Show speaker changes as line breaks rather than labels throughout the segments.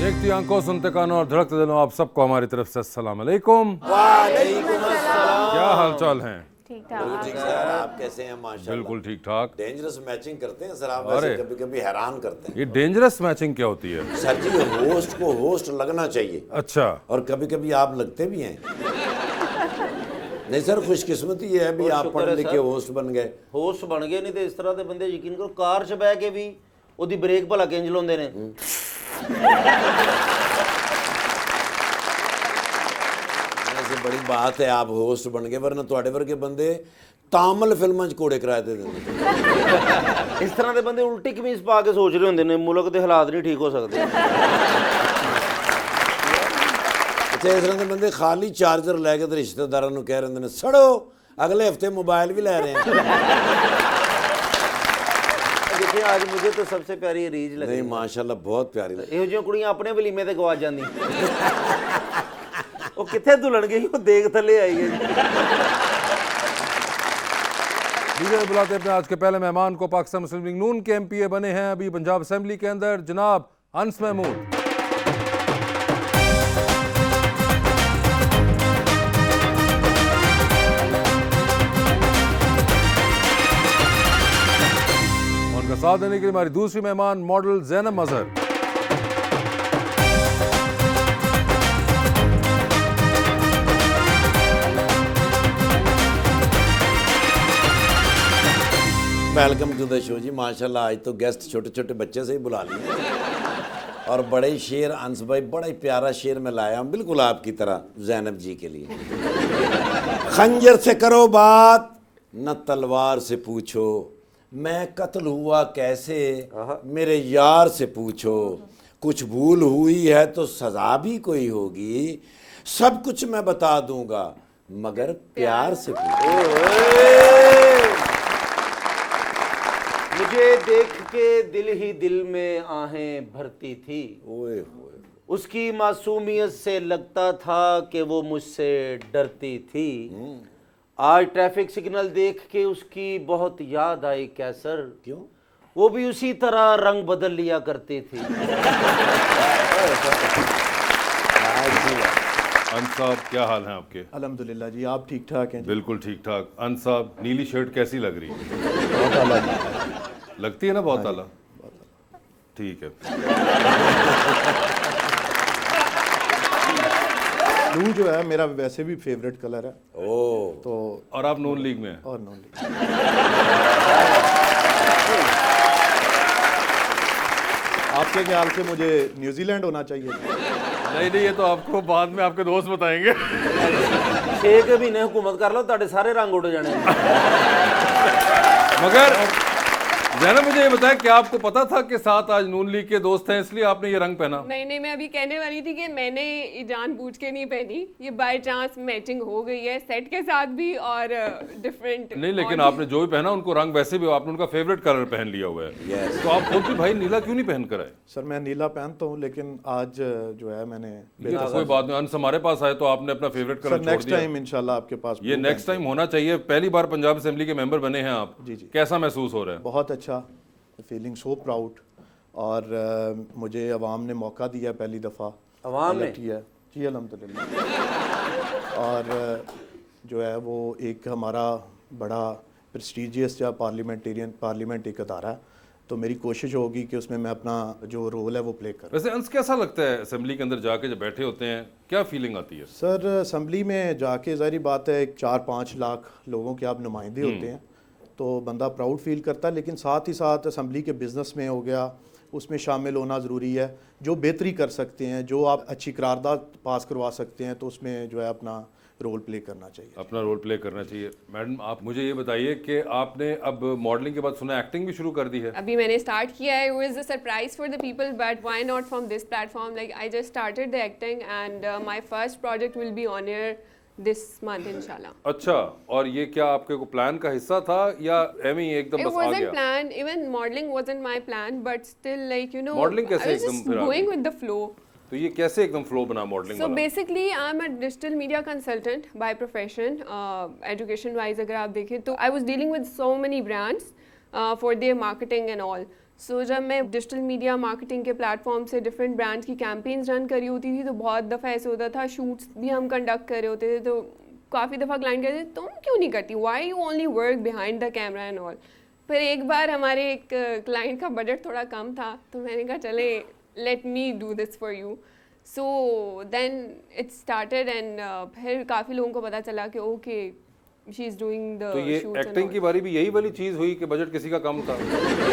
देखती आंखों, सुनते कानों और धड़कते दिलों, आप सबको हमारी तरफ से अस्सलाम वालेकुम।
वालेकुम अस्सलाम।
क्या हाल चाल हैं?
ठीक सर, आप कैसे हैं? माशाल्लाह
बिल्कुल ठीक ठाक।
डेंजरस मैचिंग करते हैं सर आप, वैसे कभी कभी हैरान करते हैं।
ये डेंजरस मैचिंग क्या होती है?
सर जी, होस्ट को होस्ट लगना चाहिए।
अच्छा।
और कभी कभी आप लगते भी हैं। नहीं सर, खुशकिस्मती ये है भी आप पढ़ लिखे होस्ट बन गए।
होस्ट बन गए, नहीं तो इस तरह के बंदे यकीन करो कार च बह के भी ओदी ब्रेक भला किंज लाउंदे ने।
ऐसे बड़ी बात है आप होस्ट बन गए, वरना ਤੁਹਾਡੇ ਵਰਗੇ ਬੰਦੇ ਤਾਮਲ ਫਿਲਮਾਂ 'ਚ ਕੋੜੇ ਕਿਰਾਏ ਤੇ ਦਿੰਦੇ।
इस तरह के बंदे उल्टी कमीज पा के सोच रहे होंगे ने मुल्क के हालात नहीं ठीक हो सकते।
ਅੱਛਾ, ਇਸ ਤਰ੍ਹਾਂ ਦੇ ਬੰਦੇ ਖਾਲੀ ਚਾਰਜਰ ਲੈ ਕੇ ਤੇ ਰਿਸ਼ਤੇਦਾਰਾਂ ਨੂੰ ਕਹਿ ਰਹੇ ਨੇ ਸੜੋ, ਅਗਲੇ ਹਫਤੇ ਮੋਬਾਈਲ ਵੀ ਲੈ ਰਹੇ हैं।
देखिए आज मुझे तो सबसे प्यारी रीज लगी।
नहीं माशाल्लाह बहुत प्यारी लगी।
ਇਹੋ ਜਿਹੀਆਂ ਕੁੜੀਆਂ ਆਪਣੇ ਵਲੀਮੇ ਤੇ ਗਵਾ ਜਾਂਦੀਆਂ। ਉਹ ਕਿੱਥੇ ਦੁਲਣ ਗਈ, ਉਹ ਦੇਖ ਥੱਲੇ ਆਈ ਹੈ।
लीडर बुलाते अपने आज के पहले मेहमान को। पाकिस्तान मुस्लिम लीग नून के MPA बने हैं अभी पंजाब असेंबली के अंदर, जनाब अंस महमूद। उनका साथ देने के लिए हमारी दूसरी मेहमान model Zainab Mazhar.
Welcome to the show ji. माशाल्लाह आज तो गेस्ट छोटे छोटे बच्चे से ही बुला लिए और बड़े ही शेर अंस भाई, बड़ा ही प्यारा शेर मैं लाया हूँ बिल्कुल आपकी तरह ज़ैनब जी के लिए। खंजर से करो बात न तलवार से पूछो, मैं कत्ल हुआ कैसे मेरे यार से पूछो, कुछ भूल हुई है तो सजा भी कोई होगी, सब कुछ मैं बता दूंगा मगर प्यार से पूछो।
मुझे देख के दिल ही दिल में आहें भरती थी,
ओए होए।
उसकी मासूमियत से लगता था कि वो मुझसे डरती थी। आज ट्रैफिक सिग्नल देख के उसकी बहुत याद आई कैसर,
क्यों?
वो भी उसी तरह रंग बदल लिया करती थी।
अंस साहब क्या हाल हैं आपके?
अल्हम्दुलिल्लाह जी, आप ठीक ठाक हैं?
बिल्कुल ठीक ठाक। अंस साहब नीली शर्ट कैसी लग रही है?
बहुत आला
लगती है ना, बहुत आला। ठीक है।
ब्लू जो है मेरा वैसे भी फेवरेट कलर है।
ओ
तो
और आप नून लीग में हैं?
और नॉन लीग। आपके ख्याल से मुझे न्यूजीलैंड होना चाहिए?
नहीं, ये तो आपको बाद में आपके दोस्त बताएंगे।
6 महीने हुकूमत कर लो, ताड़े सारे रंग उड़ जाने।
मगर ज़ैनब मुझे ये बताएं कि आपको पता था कि साथ आज नून लीग के दोस्त हैं इसलिए आपने ये रंग पहना?
नहीं, मैं अभी कहने वाली थी कि मैंने ये जानबूझ के नहीं पहनी, ये बाय चांस मैचिंग हो गई है सेट के साथ भी और डिफरेंट
नहीं, लेकिन आपने जो भी पहना उनको रंग वैसे भी आपने उनका फेवरेट कलर पहन लिया हुआ है। तो आप खुद भी भाई नीला क्यों नहीं पहन कर आए?
सर मैं नीला पहनता हूँ, लेकिन आज जो है मैंने
ये तो कोई बात नहीं, अंस हमारे पास आए तो आपने अपना फेवरेट कलर छोड़ दिया।
नेक्स्ट टाइम इंशाल्लाह आपके पास
ये नेक्स्ट टाइम होना चाहिए। पहली बार पंजाब असेंबली के मेंबर बने हैं आप,
जी जी,
कैसा महसूस हो रहा है?
बहुत अच्छा, फीलिंग सो प्राउड। और मुझे अवाम ने मौका दिया पहली दफ़ा।
अवाम ने?
जी अल्हम्दुलिल्लाह। और जो है वो एक हमारा बड़ा प्रेस्टीजियस या पार्लियामेंट एक अदारा है, तो मेरी कोशिश होगी कि उसमें मैं अपना जो रोल है वो प्ले करूँ।
वैसे अंस कैसा लगता है असेंबली के अंदर जाके जब बैठे होते हैं, क्या फीलिंग आती है?
सर असेंबली में जाके ज़ाहिर बात है 4-5 लाख लोगों के आप नुमाइंदे होते हैं, तो बंदा प्राउड फील करता है, लेकिन साथ ही साथ असेंबली के बिज़नेस में हो गया, उसमें शामिल होना ज़रूरी है। जो बेहतरी कर सकते हैं, जो आप अच्छी करारदाद पास करवा सकते हैं, तो उसमें जो है अपना रोल प्ले करना चाहिए।
अपना रोल प्ले करना चाहिए। मैडम आप मुझे ये बताइए कि आपने अब मॉडलिंग के बाद सुना एक्टिंग भी शुरू कर दी है?
अभी मैंने स्टार्ट किया है। It was a surprise for the people, but why not from this platform? Like I just started the acting and my first project will be on air this month इंशाल्लाह।
अच्छा, और ये क्या आपके को प्लान का हिस्सा था या एम ही एकदम
It
बस आ
wasn't
गया?
planned, even modeling wasn't my plan, but still like you know
Modeling कैसे
I was
एकदम
just
फिर आ
going
गई?
with the flow।
तो ये कैसे एकदम फ्लो बना मॉडलिंग
So
वाला?
basically I'm a digital media consultant by profession, education wise अगर आप देखें तो I was dealing with so many brands for their marketing and all। सो जब मैं डिजिटल मीडिया मार्केटिंग के प्लेटफॉर्म से डिफरेंट ब्रांड्स की कैंपेन्स रन करी होती थी तो बहुत दफ़ा ऐसे होता था, शूट्स भी हम कंडक्ट कर रहे होते थे तो काफ़ी दफ़ा क्लाइंट कहते तुम क्यों नहीं करती, why you only work behind the camera and all. फिर एक बार हमारे एक क्लाइंट का बजट थोड़ा कम था तो मैंने कहा चले let me do this for you. So then it started and फिर काफ़ी लोगों को पता चला कि okay she is doing the
तो ये एक्टिंग की बारी भी यही वाली चीज हुई कि बजट किसी का कम था,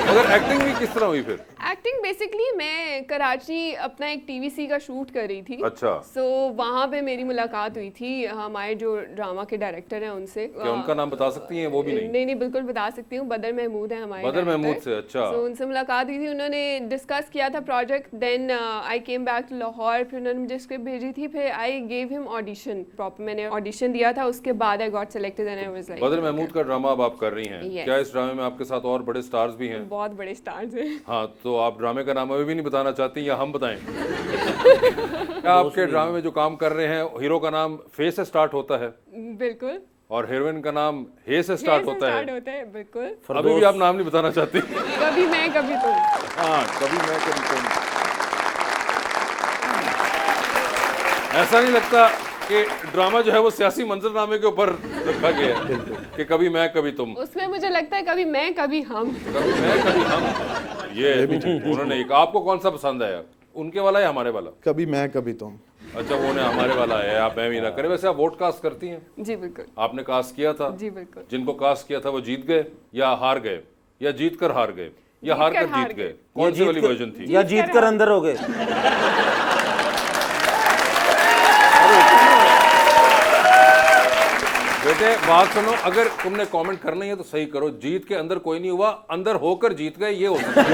मगर एक्टिंग भी किस तरह हुई फिर?
एक्टिंग बेसिकली मैं कराची अपना एक टीवीसी का शूट कर रही थी।
अच्छा।
सो वहाँ पे मेरी मुलाकात हुई थी हमारे जो ड्रामा के डायरेक्टर हैं उनसे।
क्या उनका नाम बता सकती हैं? वो भी नहीं।
नहीं बिल्कुल बता सकती हूँ, बदर महमूद है हमारे
बदर
director।
महमूद से, अच्छा।
So, उनसे मुलाकात हुई थी, उन्होंने डिस्कस किया था project, then I came back to Lahore, फिर उन्होंने मुझे स्क्रिप्ट भेजी थी, फिर I gave him audition proper, मैंने ऑडिशन दिया था, उसके बाद I got selected and I was like
Badar Mahmood का ड्रामा अब आप कर रही हैं।
Yes.
क्या इस ड्रामे में आपके साथ और बड़े स्टार्स भी हैं?
बहुत बड़े स्टार्स हैं।
हाँ, तो आप ड्रामे का नाम अभी भी नहीं बताना चाहती या हम बताएं? क्या आपके ड्रामे में जो काम कर रहे हैं हीरो का नाम फे से स्टार्ट होता है
बिल्कुल।
और हीरोइन का नाम हे से स्टार्ट होता है?
बिल्कुल।
अभी भी आप नाम नहीं बताना चाहती?
कभी मैं कभी तुम।
हाँ, कभी मैं कभी तुम। ऐसा नहीं लगता कि ड्रामा जो है वो सियासी मंजरनामे के ऊपर रखा गया है कि कभी मैं कभी तुम?
उसमें मुझे लगता है कभी मैं कभी हम।
कभी मैं कभी हम। ये उन्होंने एक, आपको कौन सा पसंद आया, उनके वाला या हमारे वाला?
कभी मैं कभी तुम।
अच्छा, वो उन्हें हमारे वाला है, आप मैं भी ना करें। वैसे आप वोट कास्ट करती हैं?
जी बिल्कुल।
आपने कास्ट किया था?
जी बिल्कुल।
जिनको कास्ट किया था वो जीत गए या हार गए, या जीत कर हार गए, या हार कर जीत गए? कौन सी वाली वर्जन थी?
या जीत कर अंदर हो गए?
बेटे बात सुनो, अगर तुमने कमेंट करना ही है तो सही करो। जीत के अंदर कोई नहीं हुआ, अंदर होकर जीत गए, ये हो सकता है।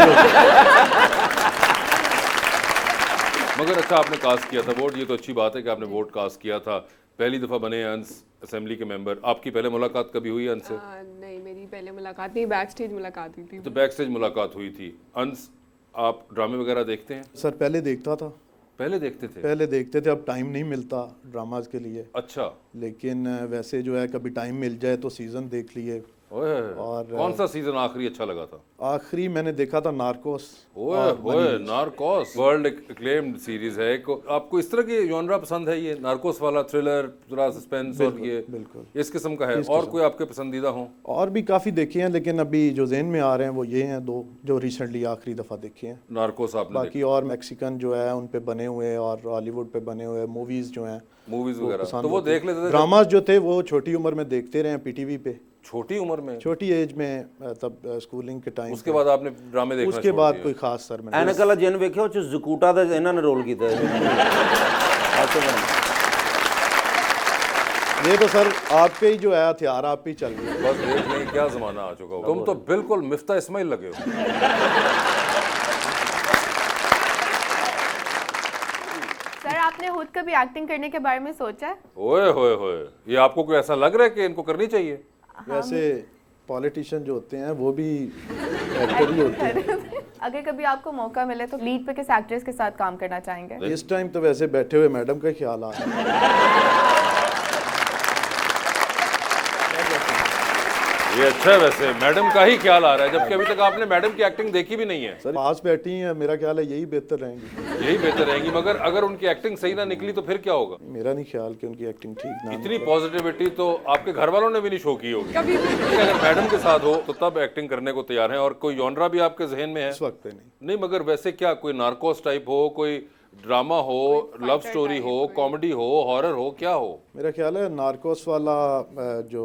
मगर अच्छा, आपने कास्ट किया था वोट, ये तो अच्छी बात है कि आपने वोट कास्ट किया था। पहली दफा बने अंस असेंबली के मेंबर। आपकी पहले मुलाकात कभी हुई अंस से?
नहीं, मेरी पहले मुलाकात नहीं, बैक स्टेज मुलाकात हुई थी।
तो बैक स्टेज मुलाकात हुई थी। अंस, आप ड्रामे वगैरह देखते हैं?
सर पहले देखता था,
पहले देखते थे?
पहले देखते थे, अब टाइम नहीं मिलता ड्रामाज के लिए।
अच्छा।
लेकिन वैसे जो है कभी टाइम मिल जाए तो सीज़न देख लिए।
ओए,
और
कौन सा सीजन आखिरी अच्छा लगा था?
आखिरी मैंने देखा था नार्कोस।
ओए ओए, नार्कोस वर्ल्ड एक्लेम्ड सीरीज है। आपको इस तरह की जॉनरा पसंद है? ये नार्कोस वाला थ्रिलर, थोड़ा सस्पेंस और ये
बिल्कुल
इस किस्म का है? और कोई आपके पसंदीदा हो?
और भी काफ़ी देखे हैं, लेकिन अभी जो ज़हन में आ रहे हैं वो ये हैं दो जो रिसेंटली आखिरी दफ़ा देखे हैं।
नार्कोस आपने
बाकी और मैक्सिकन जो है उन पे बने हुए और हॉलीवुड पे बने हुए मूवीज़ जो हैं,
मूवीज वगैरह, तो वो देख लेते थे?
ड्रामाज जो थे वो छोटी उम्र में देखते रहे हैं पीटीवी पे,
छोटी उम्र में,
छोटी एज में, तब स्कूलिंग के टाइम।
उसके बाद आपने ड्रामे देखना
उसके
छोड़
बाद
दिया?
कोई खास सर मैंने
ਐਨਕ ਵਾਲਾ ਜਿੰਨ ਵੇਖਿਆ, ਉਹ ਚ ਜ਼ਕੂਟਾ ਦਾ ਇਹਨਾਂ ਨੇ ਰੋਲ ਕੀਤਾ ਹੈ।
ये तो सर आपके ही जो है हथियार आप ही चल रहे हैं।
बस देख लें क्या जमाना आ चुका हो। तुम तो बिल्कुल मिफ्ता इस्माइल लगे हो।
सर आपने खुद कभी एक्टिंग करने के बारे में सोचा है?
ओए होए होए, ये आपको कोई ऐसा लग रहा है कि इनको करनी चाहिए?
वैसे पॉलिटिशियन जो होते हैं वो भी एक्टर ही होते हैं।
अगर कभी आपको मौका मिले तो लीड पे किस एक्ट्रेस के साथ काम करना चाहेंगे?
इस टाइम तो वैसे बैठे हुए मैडम का ख्याल आ रहा है।
ये अच्छा है, वैसे मैडम का ही ख्याल आ रहा है, जबकि अभी तक आपने मैडम की एक्टिंग देखी भी नहीं है।
सर पास बैठी हैं, मेरा ख्याल है यही बेहतर रहेंगी।
यही बेहतर रहेंगी, मगर अगर उनकी एक्टिंग सही ना निकली तो फिर क्या होगा?
मेरा नहीं ख्याल कि उनकी एक्टिंग ठीक ना
इतनी पॉजिटिविटी तो आपके घर वालों ने भी नहीं शो की होगी।
कभी भी
अगर मैडम के साथ हो तो तब एक्टिंग करने को तैयार हैं। और कोई जॉनरा भी आपके जहन में है?
इस वक्त पे नहीं।
मगर वैसे क्या कोई नार्कोस टाइप हो, कोई ड्रामा हो, लव स्टोरी हो, कॉमेडी हो, हॉरर हो, क्या हो?
मेरा ख्याल है नार्कोस वाला जो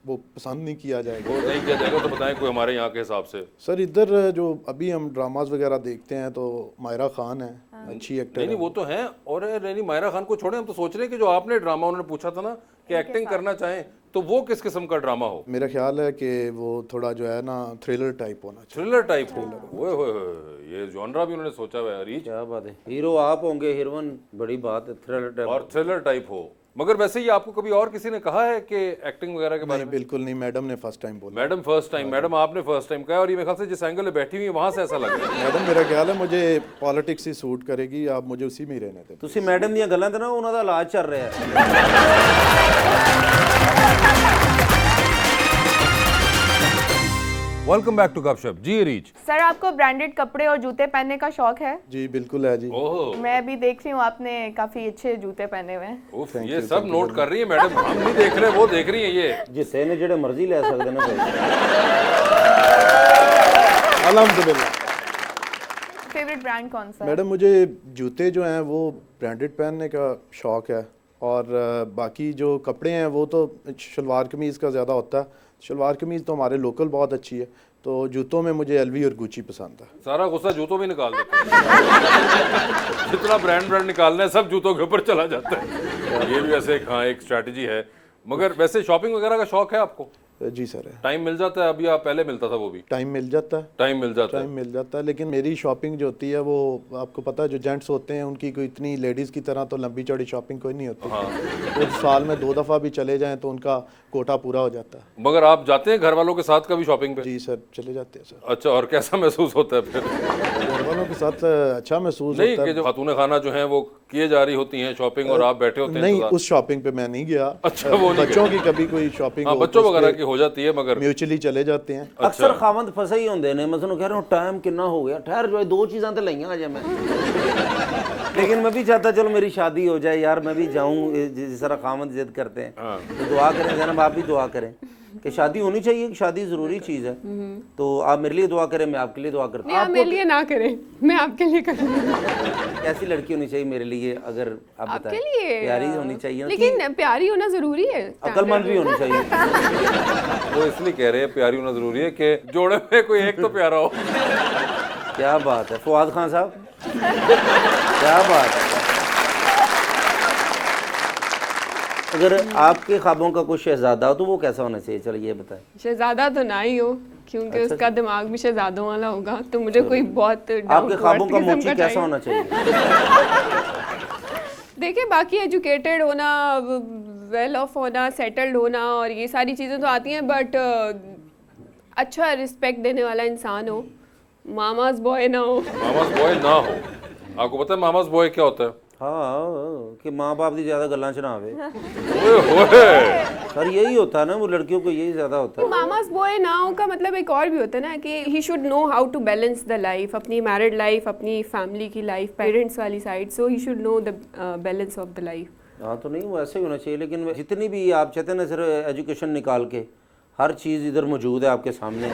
वो पसंद नहीं किया जाएगा।
वो नहीं किया जाएगा तो बताएं कोई हमारे यहाँ के हिसाब से।
सर इधर जो अभी हम ड्रामाज वगैरह देखते हैं तो मायरा खान है, अच्छी एक्टर
नहीं
है।
वो तो हैं। और नहीं, मायरा खान को छोड़े, हम तो सोच रहे हैं कि जो आपने ड्रामा, उन्होंने पूछा था ना कि एक्टिंग करना चाहें तो वो किस किस्म का ड्रामा हो?
मेरा ख्याल है कि वो थोड़ा जो है ना थ्रिलर टाइप होना चाहिए।
थ्रिलर टाइप हो। ओए होए होए, ये जॉनरा भी उन्होंने सोचा हुआ है। रीच
क्या बात है, हीरो आप होंगे, हीरोइन बड़ी बात है, थ्रिलर टाइप।
और थ्रिलर टाइप हो। मगर वैसे ये आपको कभी और किसी ने कहा है कि एक्टिंग वगैरह के बारे
नहीं
में?
बिल्कुल नहीं, मैडम ने फर्स्ट टाइम बोला।
मैडम फर्स्ट टाइम, मैडम आपने फर्स्ट टाइम कहा। और ये मेरे ख्याल से जिस एंगल में बैठी हुई है वहां से ऐसा लग रहा है।
मैडम मेरा ख्याल है मुझे पॉलिटिक्स ही सूट करेगी, आप मुझे उसी में ही रहने दें।
ਤੁਸੀਂ ਮੈਡਮ ਦੀਆਂ ਗੱਲਾਂ ਤੇ ਨਾ, ਉਹਨਾਂ ਦਾ ਇਲਾਜ ਚੱਲ ਰਿਹਾ ਹੈ।
वेलकम बैक टू गपशप। जी रीच।
सर आपको ब्रांडेड कपड़े और जूते पहनने का शौक है?
जी बिल्कुल है जी।
ओह
मैं अभी देख रही हूँ आपने काफी अच्छे जूते पहने हुए हैं।
उफ, ये सब नोट कर रही है मैडम, हम नहीं देख रहे, वो देख रही है ये।
जिसे ने जेड़े मर्जी ले सकते ना भाई।
अल्हम्दुलिल्लाह।
फेवरेट ब्रांड कौन सा है?
मैडम मुझे जूते जो हैं वो ब्रांडेड पहनने का शौक है, और बाकी जो कपड़े हैं वो तो शलवार कमीज़ का ज़्यादा होता है। शलवार कमीज़ तो हमारे लोकल बहुत अच्छी है, तो जूतों में मुझे एलवी और गुची पसंद है।
सारा गुस्सा जूतों में निकाल देते हैं। जितना ब्रांड निकालना है सब जूतों के ऊपर चला जाता है। ये भी वैसे हाँ एक स्ट्रैटेजी है। मगर वैसे शॉपिंग वगैरह का शौक है आपको?
जी सर है।
टाइम मिल जाता है अभी, आप पहले मिलता था वो भी?
टाइम मिल जाता है।
टाइम मिल जाता है।
टाइम मिल जाता है, लेकिन मेरी शॉपिंग जो होती है वो आपको पता है, जो जेंट्स होते हैं उनकी कोई इतनी लेडीज़ की तरह तो लंबी चौड़ी शॉपिंग कोई नहीं होती।
हाँ।
वो साल में 2 दफ़ा भी चले जाएं तो उनका कोटा पूरा हो जाता है।
मगर आप जाते हैं घर वालों के साथ कभी शॉपिंग पे?
जी सर, चले जाते हैं सर।
अच्छा, और कैसा महसूस होता है फिर?
घर वालों के साथ अच्छा महसूस
नहीं
होता
कि
है।
जो खातून खाना जो है वो किए जा रही होती हैं शॉपिंग और आप बैठे होते हैं
नहीं,
इंतजार।
उस शॉपिंग पे मैं नहीं गया।
अच्छा, वो नहीं
बच्चों की कभी कोई शॉपिंग
हाँ, बच्चों वगैरह की हो जाती है मगर
म्यूचुअली चले जाते हैं।
अक्सर खावंद फसे ही होंगे ने। मैं ਤੁਹਾਨੂੰ कह रहा हूँ टाइम कितना हो गया, ठहर जो है 2 चीज़ां तो लईयां अजे मैं। लेकिन मैं भी चाहता चलो मेरी शादी हो जाए यार, मैं भी जाऊँ। जिस तरह खावंद जिद करते हैं तो दुआ करें जनाब, आप भी दुआ करें कि शादी होनी चाहिए। शादी ज़रूरी चीज़ है, तो आप मेरे लिए दुआ करें, मैं आपके लिए दुआ करता
नहीं, आप मेरे लिए ना करें, मैं आपके लिए करूँगी।
हूँ। कैसी लड़की होनी चाहिए मेरे लिए, अगर आप
आपके
बताएं?
लिए
प्यारी होनी चाहिए ना,
लेकिन प्यारी होना जरूरी है।
अक्लमंद भी होनी चाहिए।
वो इसलिए कह रहे हैं प्यारी होना जरूरी है कि जोड़े में कोई एक तो प्यारा हो।
क्या बात है फवाद खान साहब, क्या बात है। अगर आपके ख्वाबों का कोई शहजादा हो तो वो कैसा होना चाहिए, चलो ये बताएं।
शहजादा तो ना ही हो, क्योंकि उसका दिमाग भी शहजादों वाला होगा, तो मुझे कोई बहुत
आपके ख्वाबों का मोची कैसा होना चाहिए?
देखिए, बाकी एजुकेटेड होना, वेल ऑफ होना, सेटल्ड होना और ये सारी चीज़ें तो आती हैं, बट अच्छा रिस्पेक्ट देने वाला इंसान हो। मामाज बॉय ना हो।
मामाज बॉय ना हो। आपको पता है मामाज बॉय क्या होता है?
हाँ, कि माँ बाप की ज़्यादा गल्लां च ना आवे।
ओए होए।
सर यही होता है ना, वो लड़कियों को यही ज़्यादा होता है।
मामाज बॉय ना हो का मतलब एक और भी होता है ना कि he should know how to balance the life, अपनी मैरिड लाइफ, अपनी फैमिली की लाइफ, पेरेंट्स वाली side, so he should know the balance of the life.
हाँ तो नहीं, वो ऐसे ही होना चाहिए। लेकिन जितनी भी आप चाहते हैं ना सर एजुकेशन निकाल के, हर चीज़ इधर मौजूद है आपके सामने।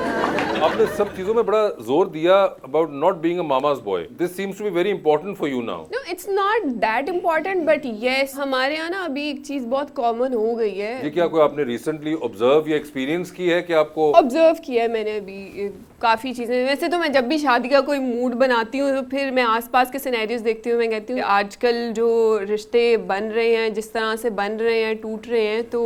आपने सब चीजों में बड़ा जोर दिया about not being a mama's boy. This seems to be very important for you now.
No, it's not that important, but yes, हमारे यहाँ ना अभी एक चीज़ बहुत कॉमन हो गई है।
ये क्या कोई आपने रिसेंटली ऑब्जर्व या एक्सपीरियंस की है कि आपको?
ऑब्जर्व किया है मैंने अभी काफ़ी चीज़ें। वैसे तो मैं जब भी शादी का कोई मूड बनाती हूँ तो फिर मैं आसपास के सिनेरियोज देखती हूँ। मैं कहती हूँ आजकल जो रिश्ते बन रहे हैं, जिस तरह से बन रहे हैं, टूट रहे हैं, तो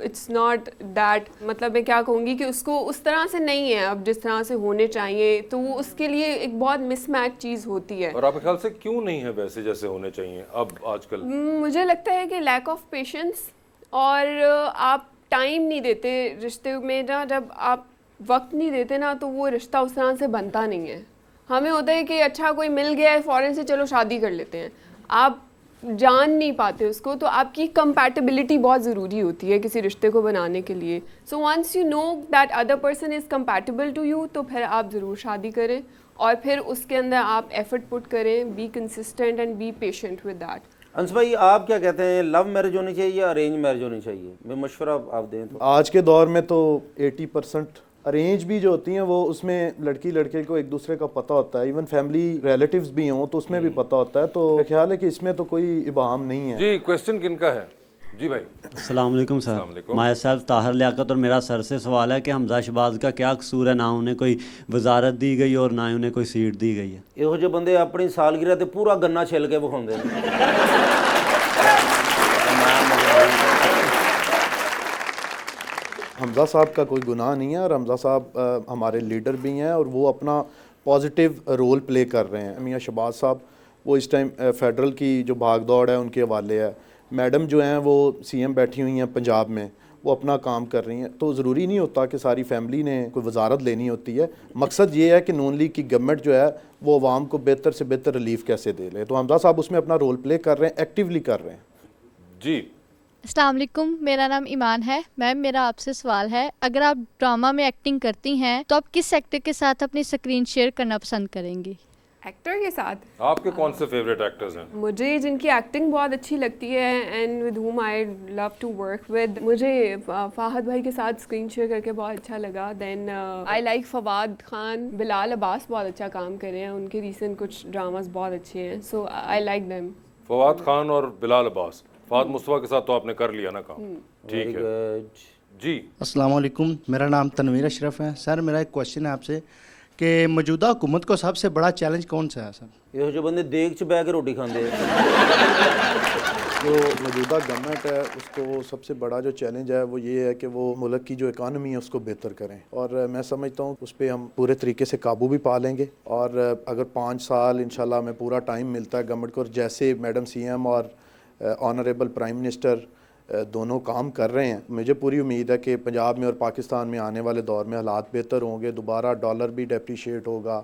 इट्स नॉट दैट, मतलब मैं क्या कहूँगी कि उसको उस तरह से नहीं है अब जिस तरह से होने चाहिए, तो वो उसके लिए एक बहुत मिसमैच चीज़ होती है।
और आपके ख्याल से क्यों नहीं है वैसे जैसे होने चाहिए अब आजकल?
मुझे लगता है कि लैक ऑफ पेशेंस, और आप टाइम नहीं देते रिश्ते में ना। जब आप वक्त नहीं देते ना तो वो रिश्ता उस तरह से बनता नहीं है। हमें होता है कि अच्छा कोई मिल गया है फ़ौरन से चलो शादी कर लेते हैं, आप जान नहीं पाते उसको, तो आपकी कंपैटिबिलिटी बहुत ज़रूरी होती है किसी रिश्ते को बनाने के लिए। So once you know that other person is compatible to you, तो फिर आप ज़रूर शादी करें और फिर उसके अंदर आप एफर्ट पुट करें, be consistent and be patient with that.
अंश भाई आप क्या कहते हैं, लव मैरिज होनी चाहिए या अरेंज मैरिज होनी चाहिए? मैं मशवरा आप दें तो।
आज के दौर में तो 80% अरेंज भी जो होती हैं वो उसमें लड़की लड़के को एक दूसरे का पता होता है, इवन फैमिली रिलेटिव्स भी हों तो उसमें भी पता होता है, तो ख्याल है कि इसमें तो कोई इबाहम नहीं है।
जी, क्वेश्चन किनका है? जी भाई।
अस्सलाम वालेकुम sir, myself Tahir Liaquat, और मेरा सर से सवाल है कि हमजा शहबाज का क्या कसूर है? ना उन्हें कोई वजारत दी गई और ना ही उन्हें कोई सीट दी गई है।
ਇਹੋ ਜਿਹੇ ਬੰਦੇ ਆਪਣੀ ਸਾਲगिरह ਤੇ पूरा गन्ना छिल के ਵਿਖਾਉਂਦੇ ਨੇ।
हमज़ा साहब का कोई गुनाह नहीं है, और हमज़ा साहब हमारे लीडर भी हैं और वो अपना पॉजिटिव रोल प्ले कर रहे हैं। मियाँ शहबाज साहब वो इस टाइम फेडरल की जो भाग दौड़ है उनके हवाले है। मैडम जो हैं वो सीएम बैठी हुई हैं पंजाब में, वो अपना काम कर रही हैं, तो ज़रूरी नहीं होता कि सारी फैमिली ने कोई वजारत लेनी होती है। मकसद ये है कि नून लीग की गवर्नमेंट जो है वो अवाम को बेहतर से बेहतर रिलीफ कैसे दे ले, तो हमज़ा साहब उसमें अपना रोल प्ले कर रहे हैं, एक्टिवली कर रहे हैं।
जी
अस्सलाम वालेकुम, मेरा नाम ईमान है। मैम मेरा आपसे सवाल है, अगर आप ड्रामा में एक्टिंग करती हैं तो आप किस एक्टर के साथ अपनी स्क्रीन शेयर करना पसंद करेंगी?
एक्टर के साथ
आपके कौन से फेवरेट एक्टर्स हैं?
मुझे जिनकी एक्टिंग बहुत अच्छी लगती है and with whom I love to work with, मुझे फाहद भाई के साथ स्क्रीन शेयर करके बहुत अच्छा लगा। Then I like Fawad Khan, Bilal Abbas बहुत अच्छा काम कर रहे हैं, उनके रिसेंट कुछ ड्रामास बहुत अच्छे हैं, so I like them.
Fawad Khan और बिलाल अब्बास। फहद मुस्तफा के साथ तो आपने कर लिया ना काम, ठीक है जी।
अस्सलाम वालेकुम, मेरा नाम तनवीर अशरफ है। सर मेरा एक क्वेश्चन है आपसे कि मौजूदा हुकूमत को सबसे बड़ा चैलेंज कौन सा है सर?
ये जो बंदे देग च बैठ के रोटी खाते हैं।
जो मौजूदा गवर्नमेंट है उसको सबसे बड़ा जो चैलेंज है वो ये है कि वो मुल्क की जो इकानमी है उसको बेहतर करें, और मैं समझता हूँ उस पर हम पूरे तरीके से काबू भी पा लेंगे। और अगर 5 साल इंशाल्लाह में पूरा टाइम मिलता है गवर्नमेंट को, और जैसे मैडम CM और ऑनरेबल प्राइम मिनिस्टर दोनों काम कर रहे हैं, मुझे पूरी उम्मीद है कि पंजाब में और पाकिस्तान में आने वाले दौर में हालात बेहतर होंगे, दोबारा डॉलर भी डेप्रीशिएट होगा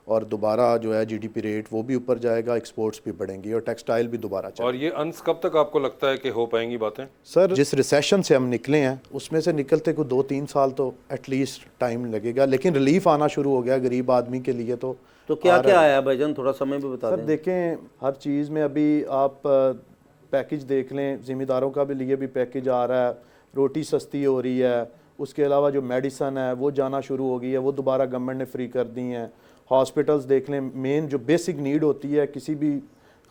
और दोबारा जो है GDP रेट वो भी ऊपर जाएगा, एक्सपोर्ट्स भी बढ़ेंगी और टेक्सटाइल भी दोबारा चलेगा।
और ये अंश कब तक आपको लगता है कि हो पाएंगी बातें?
सर जिस रिसेशन से हम निकले हैं उसमें से निकलते को 2-3 साल तो एटलीस्ट टाइम लगेगा, लेकिन रिलीफ आना शुरू हो गया गरीब आदमी के लिए। तो
क्या क्या आया भाईजान, थोड़ा समय भी बता दें।
सर देखें हर चीज़ में अभी आप पैकेज देख लें, ज़िम्मेदारों का भी लिए भी पैकेज आ रहा है, रोटी सस्ती हो रही है, उसके अलावा जो मेडिसन है वो जाना शुरू हो गई है, वो दोबारा गवर्नमेंट ने फ्री कर दी हैं। हॉस्पिटल्स देख लें, मेन जो बेसिक नीड होती है किसी भी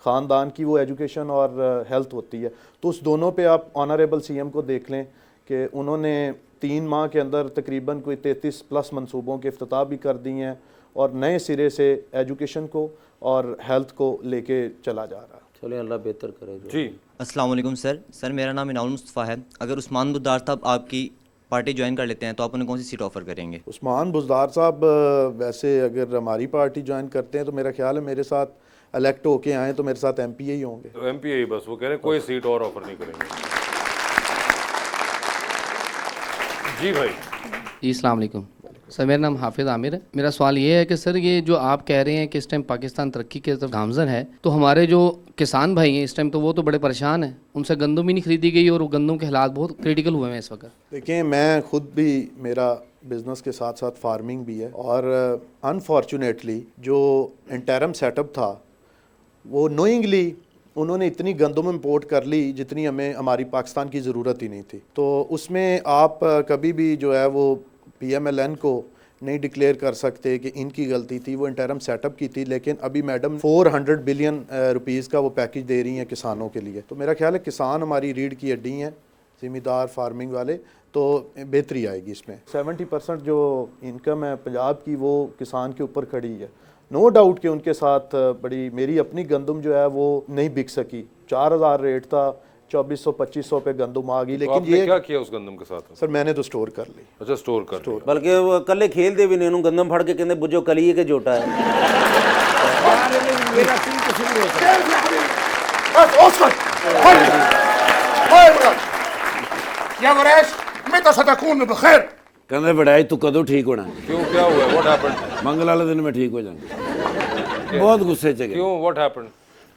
ख़ानदान की वो एजुकेशन और हेल्थ होती है। तो उस दोनों पे आप ऑनरेबल CM को देख लें कि उन्होंने 3 माह के अंदर तकरीबन कोई 33+ मंसूबों के इफ्तिताह भी कर दी हैं और नए सिरे से एजुकेशन को और हेल्थ को लेके चला जा रहा है।
चलिए अल्लाह बेहतर करे
जी।
अस्सलाम वालेकुम सर मेरा नाम इनाउल मुस्तफ़ा है। अगर उस्मान बुज़दार साहब आपकी पार्टी ज्वाइन कर लेते हैं तो आप उन्हें कौन सी सीट ऑफर करेंगे?
उस्मान बुज़दार साहब वैसे अगर हमारी पार्टी ज्वाइन करते हैं तो मेरा ख्याल है मेरे साथ इलेक्ट होके आए तो मेरे साथ MPA ही होंगे।
तो MPA ही बस, वो कह रहे हैं कोई सीट और ऑफर नहीं करेंगे। जी भाई।
जी अस्सलाम वालेकुम सर, मेरा नाम हाफिज़ आमिर है। मेरा सवाल ये है कि सर ये जो आप कह रहे हैं कि इस टाइम पाकिस्तान तरक्की के तरफ गामजन है, तो हमारे जो किसान भाई हैं इस टाइम तो वो तो बड़े परेशान हैं, उनसे गंदम भी नहीं खरीदी गई और वो गंदम के हालात बहुत क्रिटिकल हुए हैं इस वक्त।
देखिए मैं खुद भी, मेरा बिज़नेस के साथ साथ फार्मिंग भी है, और अनफॉर्चुनेटली जो इंटरम सेटअप था वो नोइंगली उन्होंने इतनी गंदम इंपोर्ट कर ली जितनी हमें हमारी पाकिस्तान की ज़रूरत ही नहीं थी। तो उसमें आप कभी भी जो है वो PMLN को नहीं डिक्लेयर कर सकते कि इनकी गलती थी, वो इंटरम सेटअप की थी। लेकिन अभी मैडम 400 बिलियन रुपीज़ का वो पैकेज दे रही हैं किसानों के लिए। तो मेरा ख्याल है किसान हमारी रीढ़ की हड्डी हैं, ज़िम्मेदार फार्मिंग वाले, तो बेहतरी आएगी इसमें। 70% जो इनकम है पंजाब की वो किसान के ऊपर खड़ी है। नो डाउट कि उनके साथ बड़ी, मेरी अपनी गंदम जो है वो नहीं बिक सकी, 4000 रेट था, 2400-2500 पे गंदम आ गई। लेकिन
ये क्या किया उस गंदम के साथ?
सर मैंने तो स्टोर कर ली।
अच्छा स्टोर कर ली।
बल्कि वो कल्ले खेल दे भी नहीं, गंदम फड़ के कहते बुझो कलिए के जोटा है।
कहते बड़ाई तू कदों ठीक होना?
क्यों, क्या हुआ? What happened?
मंगल वाले दिन में ठीक हो जाऊंगा। बहुत गुस्से च गए।
क्यों, व्हाट हैपेंड?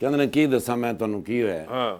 कहते की दसा मैं तुहानू की होया?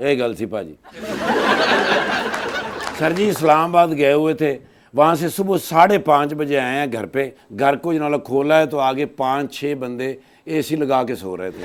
ये गल सी भाजी। सर जी इस्लामाबाद गए हुए थे, वहाँ से सुबह 5:30 बजे आए हैं घर पे। घर को जनाला खोला है तो आगे 5-6 बंदे AC लगा के सो रहे थे।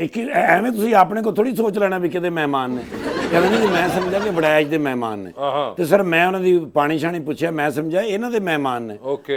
ਐਵੇਂ ਤੁਸੀਂ ਆਪਣੇ ਕੋ ਥੋੜੀ ਸੋਚ ਲੈਣਾ ਵੀ ਕਿਤੇ ਮਹਿਮਾਨ ਨੇ। ਕਹਿੰਦੇ ਨਹੀਂ ਮੈਂ ਸਮਝਿਆ ਕਿ ਬੜਾਇਜ ਦੇ ਮਹਿਮਾਨ ਨੇ। ਤੇ ਸਰ ਮੈਂ ਉਹਨਾਂ ਦੀ ਪਾਣੀ ਸ਼ਾਣੀ ਪੁੱਛਿਆ, ਮੈਂ ਸਮਝਿਆ ਇਹਨਾਂ ਦੇ ਮਹਿਮਾਨ ਨੇ।
ਓਕੇ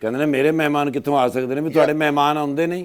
ਕਹਿੰਦੇ ਨੇ ਮੇਰੇ ਮਹਿਮਾਨ ਕਿੱਥੋਂ ਆ ਸਕਦੇ ਨੇ, ਵੀ ਤੁਹਾਡੇ ਮਹਿਮਾਨ ਆਉਂਦੇ ਨਹੀਂ।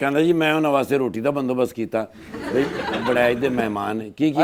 ਕਹਿੰਦਾ ਜੀ ਮੈਂ ਉਹਨਾਂ ਵਾਸਤੇ ਰੋਟੀ ਦਾ ਬੰਦੋਬਸਤ ਕੀਤਾ, ਬਈ ਬੜਾਇਜ ਦੇ ਮਹਿਮਾਨ ਨੇ। ਕੀ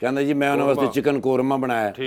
ਕਹਿੰਦਾ ਜੀ ਮੈਂ ਉਹਨਾਂ ਵਾਸਤੇ ਚਿਕਨ ਕੋਰਮਾ ਬਣਾਇਆ।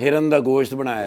हिरन ਦਾ ਗੋਸ਼ਤ ਬਣਾਇਆ।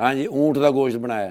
हाँ जी ऊंट ਦਾ ਗੋਸ਼ਤ ਬਣਾਇਆ।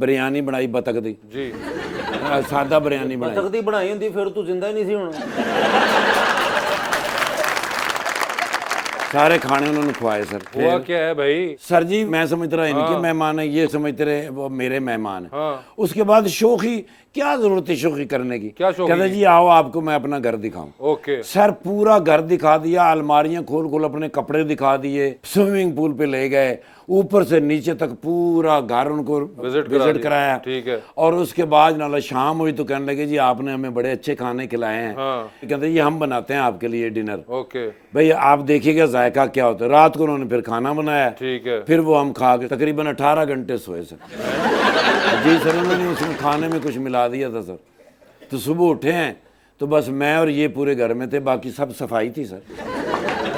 ਬਿਰਿਆਨੀ ਬਣਾਈ ਬਤਖ ਦੀ।
ਜੀ
ਸਾਦਾ ਬਿਰਿਆਨੀ ਬਣਾਈ।
ਬਤਖ ਦੀ ਬਣਾਈ ਹੁੰਦੀ ਫਿਰ ਤੂੰ ਜ਼ਿੰਦਾ ਹੀ ਨਹੀਂ ਸੀ ਹੁਣ।
सारे खाने उन्होंने खुआए सर।
हुआ क्या है भाई?
सर जी मैं समझ रहा इनके मेहमान है, ये समझते रहे वो मेरे मेहमान है। उसके बाद शोखी क्या जरूरत है शौकी करने की?
क्या शौकी
कहते
की?
जी आओ आपको मैं अपना घर दिखाऊं।
ओके
सर पूरा घर दिखा दिया, अलमारियां खोल खोल अपने कपड़े दिखा दिए, स्विमिंग पूल पे ले गए, ऊपर से नीचे तक पूरा घर उनको विजिट कराया।
ठीक है।
और उसके बाद नाला शाम हुई तो कहने लगे जी आपने हमें बड़े अच्छे खाने खिलाए हैं।
हाँ।
कहते ये हम बनाते हैं आपके लिए डिनर।
ओके
भाई आप देखिएगा जायका क्या होता है। रात को उन्होंने फिर खाना बनाया,
ठीक है।
फिर वो हम खा के तकरीबन 18 घंटे सोए सर। जी सर उन्होंने उसमें खाने में कुछ मिला दिया था सर। तो सुबह उठे हैं तो बस मैं और ये पूरे घर में थे, बाकी सब सफाई थी सर।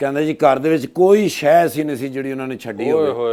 ਕਹਿੰਦੇ ਜੀ ਘਰ ਦੇ ਵਿੱਚ ਕੋਈ ਸ਼ੈ ਐਸੀ ਨਹੀਂ ਸੀ ਜਿਹੜੀ ਉਹਨਾਂ ਨੇ ਛੱਡੀ
ਓਏ
ਹੋਵੇ।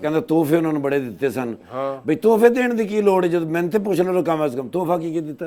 ਕਹਿੰਦਾ ਤੋਹਫੇ ਉਹਨਾਂ ਨੂੰ ਬੜੇ ਦਿੱਤੇ ਸਨ। ਬਈ ਤੋਹਫੇ ਦੇਣ ਦੀ ਕੀ ਲੋੜ ਹੈ ਜਦੋਂ ਮੈਨੂੰ ਤੇ ਪੁੱਛ ਲਓ ਕਮ ਅਜ਼ ਕਮ ਤੋਹਫਾ ਕੀ ਦਿੱਤਾ?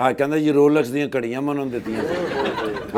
ਹਾਂ ਕਹਿੰਦਾ ਜੀ ਰੋਲੈਕਸ ਦੀਆਂ ਘੜੀਆਂ ਮੈਂ ਉਹਨਾਂ ਨੂੰ ਦਿੱਤੀਆਂ ਸੀ।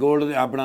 ਗੋਲਡ ਆਪਣਾ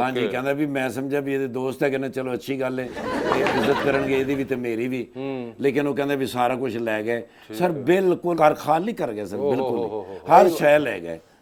ਹਾਂਜੀ ਕਹਿੰਦਾ ਵੀ ਮੈਂ ਸਮਝਿਆ ਵੀ ਇਹਦੇ ਦੋਸਤ ਹੈ, ਕਹਿੰਦਾ ਚਲੋ ਅੱਛੀ ਗੱਲ ਹੈ, ਇਹ ਇੱਜ਼ਤ ਕਰਨਗੇ ਇਹਦੀ ਵੀ ਤੇ ਮੇਰੀ ਵੀ। ਲੇਕਿਨ ਉਹ ਕਹਿੰਦੇ ਵੀ ਸਾਰਾ ਕੁਝ ਲੈ ਗਏ ਸਰ, ਬਿਲਕੁਲ ਘਰ ਖਾਲੀ ਕਰ ਗਏ ਸਰ, ਬਿਲਕੁਲ ਹਰ ਸ਼ੈ ਲੈ ਗਏ।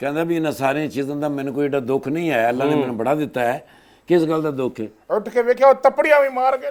ਕਹਿੰਦਾ ਵੀ ਇਹਨਾਂ ਸਾਰੀਆਂ ਚੀਜ਼ਾਂ ਦਾ ਮੈਨੂੰ ਕੋਈ ਏਡਾ ਦੁੱਖ ਨਹੀਂ ਹੈ, ਅੱਲਾ ਨੇ ਮੈਨੂੰ ਬੜਾ ਦਿੱਤਾ ਹੈ। ਕਿਸ ਗੱਲ ਦਾ ਦੁੱਖ ਹੈ?
उठ के देखो तपड़ियां भी मार गए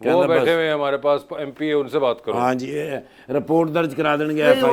वो बैठे हुए हैं हमारे पास MP है, उनसे बात करो।
हाँ जी रिपोर्ट दर्ज करा देंगे FIR।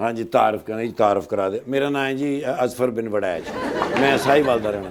हाँ जी तारफ करना जी, तारफ करा दे। मेरा नाम है जी अजफर बिन वड़ैच, मैं साहिवाल दा रहना।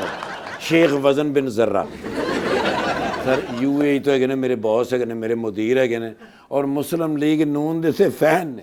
तो शेख वजन बिन जर्रा सर UAE तो है मेरे बॉस है, मेरे मुदीर है और मुस्लिम लीग नून दे से फैन ने।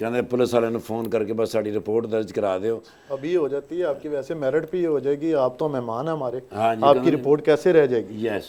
कहते पुलिस वाले ने फोन करके बस साड़ी रिपोर्ट दर्ज करा दो।
अभी हो जाती है आपकी, वैसे मेरिट भी हो जाएगी, आप तो मेहमान हैं हमारे।
हाँ जी,
आपकी रिपोर्ट कैसे रह जाएगी?
यस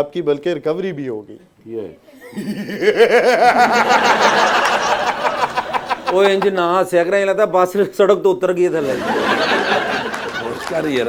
आपकी, बल्कि रिकवरी भी होगी।
ये
ਉਹ ਇੰਜ ਨਾ ਹੱਸਿਆ ਕਰਾਂ, ਲੱਗਦਾ ਬੱਸ ਸੜਕ ਤੋਂ ਉਤਰ ਗਈ ਥੱਲੇ।
उसका यार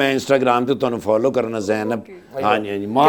ਮੈਂ ਇੰਸਟਾਗ੍ਰਾਮ ਤੇ ਤੁਹਾਨੂੰ ਫੋਲੋ ਕਰਨਾ ਜ਼ੈਨਬ। ਹਾਂਜੀ ਹਾਂਜੀ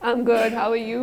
I'm good. How are you?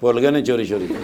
ਭੁੱਲ ਗਏ ਨੇ ਚੋਰੀ ਚੋਰੀ।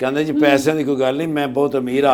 ਕਹਿੰਦੇ ਜੀ ਪੈਸਿਆਂ ਦੀ ਕੋਈ ਗੱਲ ਨਹੀਂ, ਮੈਂ ਬਹੁਤ ਅਮੀਰ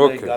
ओके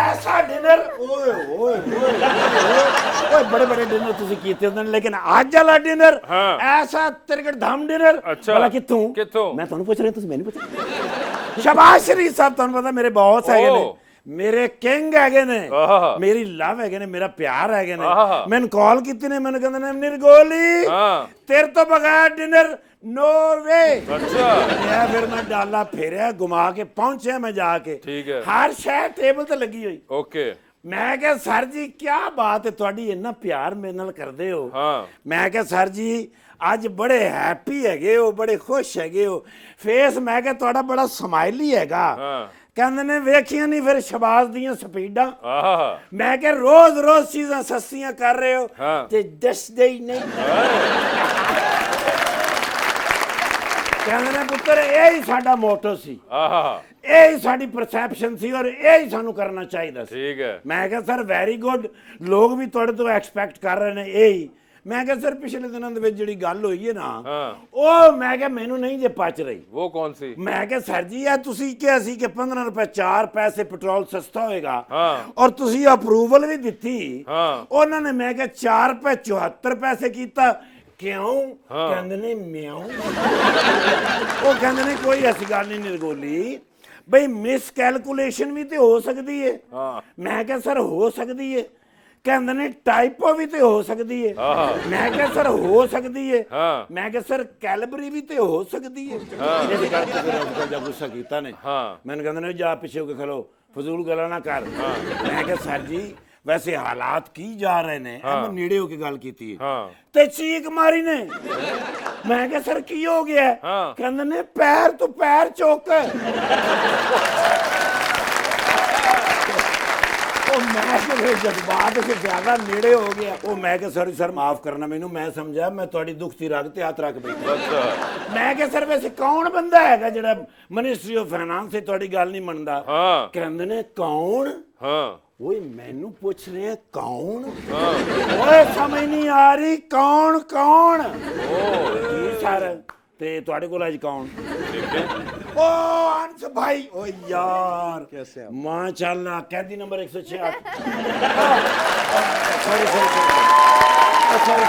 ऐसा डिनर ओए ओए ओए बड़े बड़े डिनर ਤੁਸੀਂ ਕੀਤੇ ਹੁੰਦੇ ਨੇ, ਲੇਕਿਨ ਅੱਜ ਵਾਲਾ ਡਿਨਰ ਐਸਾ ਤਿਰਗੜ ਧਾਮ ਡਿਨਰ।
ਅੱਛਾ
ਭਲਾ ਕਿੱਥੋਂ ਮੈਂ ਤੁਹਾਨੂੰ ਪੁੱਛ ਰਿਹਾ, ਤੁਸੀਂ ਮੈਨੂੰ ਪੁੱਛ ਰਹੇ। ਸ਼ਾਬਾਸ਼ ਸ਼ਰੀਫ ਸਾਹਿਬ, ਤੁਹਾਨੂੰ ਪਤਾ ਮੇਰੇ ਬੌਸ ਹੈਗੇ ਨੇ, ਮੇਰੇ ਕਿੰਗ ਹੈਗੇ ਨੇ, ਮੇਰੀ ਲਵ ਹੈਗੇ ਨੇ, ਮੇਰਾ ਪਿਆਰ ਹੈਗੇ ਨੇ। ਮੈਨੂੰ ਕਾਲ ਕੀਤੀ ਨੇ, ਮੈਨੂੰ ਕਹਿੰਦੇ ਨੇ ਨਿਰਗੋਲੀ ਤੇਰੇ ਤੋਂ ਬਗੈਰ ਡਿਨਰ नो वे।
अच्छा
फिर मैं डाला फेरिया घुमा के पहुंचे मैं जाके,
ठीक है,
हर शय टेबल ते लगी हुई।
ओके
मैं क्या सर जी क्या बात है तुहाडी, इन्ना प्यार मेरे नाल करदे हो।
हाँ
मैं क्या सर जी अज बड़े हैप्पी हैगे हो, बड़े खुश हैगे हो, फेस मैं क्या तुहाडा बड़ा स्माइली हैगा। कहंदे ने वेखियां नहीं फिर शबाज दियां स्पीडां। मैं क्या रोज रोज चीज़ां सस्तियां कर रहे हो ते दसदे ही नहीं। ਕਹਿੰਦੇ ਨੇ ਪੁੱਤਰ ਇਹ ਹੀ ਸਾਡਾ ਮੋਟੋ ਸੀ, ਇਹ ਹੀ ਸਾਡੀ ਪਰਸੈਪਸ਼ਨ ਸੀ ਔਰ ਇਹ ਹੀ ਸਾਨੂੰ ਕਰਨਾ ਚਾਹੀਦਾ ਸੀ।
ਠੀਕ ਹੈ।
ਮੈਂ ਕਿਹਾ ਸਰ ਵੈਰੀ ਗੁੱਡ, ਲੋਕ ਵੀ ਤੁਹਾਡੇ ਤੋਂ ਐਕਸਪੈਕਟ ਕਰ ਰਹੇ ਨੇ ਇਹ ਹੀ। ਮੈਂ ਕਿਹਾ ਸਰ ਪਿਛਲੇ ਦਿਨਾਂ ਦੇ ਵਿੱਚ ਜਿਹੜੀ ਗੱਲ ਹੋਈ ਹੈ ਨਾ, ਉਹ ਮੈਂ ਕਿਹਾ ਮੈਨੂੰ ਨਹੀਂ ਜੇ ਪਚ ਰਹੀ।
ਉਹ ਕੌਣ ਸੀ? ਮੈਂ
ਕਿਹਾ ਸਰ ਜੀ ਇਹ ਤੁਸੀਂ ਕਿਹਾ ਸੀ ਕਿ 15 ਰੁਪਏ 4 ਪੈਸੇ ਪੈਟਰੋਲ ਸਸਤਾ ਹੋਏਗਾ ਔਰ ਤੁਸੀਂ ਅਪਰੂਵਲ ਵੀ ਦਿੱਤੀ। ਉਹਨਾਂ ਨੇ ਮੈਂ ਕਿਹਾ 4 ਰੁਪਏ 74 ਪੈਸੇ ਕੀਤਾ। क्यों? कहंदे ने म्याऊं। वो कहंदे ने कोई ऐसी गल नहीं निरगोली, भाई मिस कैलकुलेशन भी तो हो सकती है। मैं क्या सर हो सकती है? कहंदे ने टाइपो भी तो हो सकती है। मैं क्या सर हो सकती है? मैं क्या सर कैलबरी भी तो हो सकती है। इस करके फिर जब गुस्सा कीता ने मैंने कहंदे ने जा पीछे होके खलो, फजूल गल्लां ना कर। मैं क्या सर जी ਵੈਸੇ ਹਾਲਾਤ ਕੀ ਜਾ ਰਹੇ ਨੇ ਮੈਂ ਨੇੜੇ ਹੋ ਕੇ ਗੱਲ ਕੀਤੀ
ਹਾਂ
ਤੇ ਚੀਕ ਮਾਰੀ ਨੇ ਮੈਂ ਕਿਹਾ ਸਰ ਕੀ ਹੋ ਗਿਆ ਕਹਿੰਦੇ ਨੇ ਪੈਰ ਤੋਂ ਪੈਰ ਚੁੱਕ ਉਹ ਮੈਂ ਕਿਹਾ ਜਜ਼ਬਾਤ ਸੇ ਜ਼ਿਆਦਾ ਨੇੜੇ ਹੋ ਗਿਆ ਉਹ ਮੈਂ ਕਿਹਾ ਸੌਰੀ ਸਰ ਮਾਫ ਕਰਨਾ ਮੈਨੂੰ ਮੈਂ ਸਮਝਿਆ ਮੈਂ ਤੁਹਾਡੀ ਦੁੱਖ ਦੀ ਰਗ ਤੇ ਹੱਥ ਰੱਖ ਬੈਠਾ
ਅੱਛਾ
ਮੈਂ ਕਿਹਾ ਸਰ ਵੈਸੇ ਕੌਣ ਬੰਦਾ ਹੈਗਾ ਜਿਹੜਾ ਮਿਨਿਸਟਰੀ ਆਫ ਫਾਈਨਾਂਸ ਤੇ ਤੁਹਾਡੀ ਗੱਲ ਨਹੀਂ ਮੰਨਦਾ ਕਹਿੰਦੇ ਨੇ ਕੌਣ ਓਏ ਮੈਨੂੰ ਪੁੱਛ ਰਹੇ ਕੌਣ ਓਏ ਸਮਝ ਨਹੀਂ ਆ ਰਹੀ ਕੌਣ ਕੌਣ ਜੀ ਸਰ ਤੇ ਤੁਹਾਡੇ ਕੋਲ ਅੱਜ ਕੌਣ ओ अंश भाई ओ यार कैसे माशाल्लाह कैदी नंबर 166 सॉरी